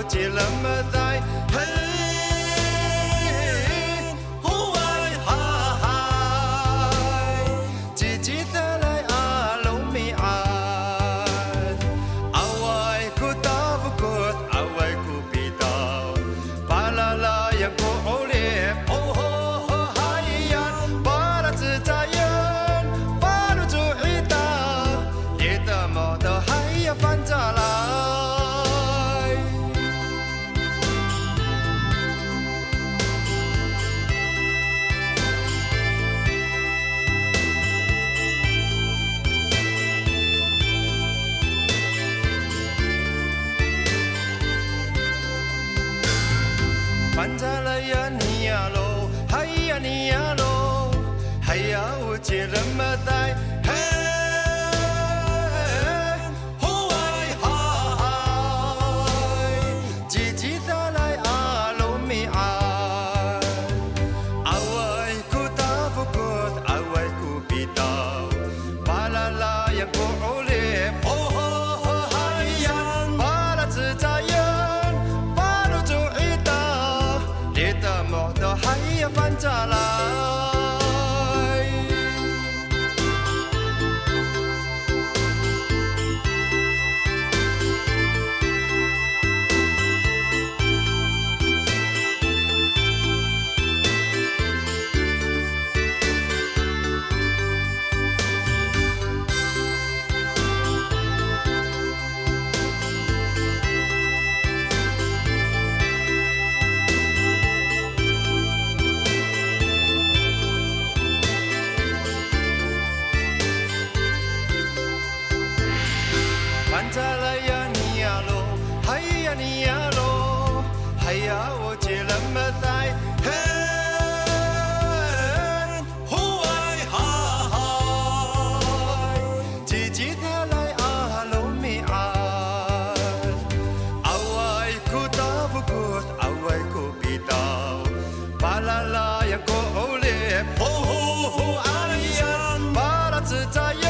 结了么在，嘿，呼爱嗨，叽叽的来啊，路米啊，阿外古达不古，阿外古比达，巴啦啦yang ku oleh，哦吼吼嗨呀，巴拉自在人，巴鲁主伊达，也的么的嗨呀翻着来。翻着了呀你呀喽，嗨呀你呀喽，嗨呀我接了么在，嘿，呼爱嗨，叽叽的来啊路米啊，阿外古达不古，阿外古比达，巴啦啦yang ku oleh，哦吼吼嗨呀，巴拉自在人，巴鲁主伊达。列的么的还要翻着来，翻着了呀你呀喽，嗨呀你呀喽，嗨呀我接了么在，嘿，呼爱嗨，叽叽的来啊路米啊，阿外古达不古，阿外古比达，巴啦啦yang ku oleh，呼呼呼哎呀，巴拉自在。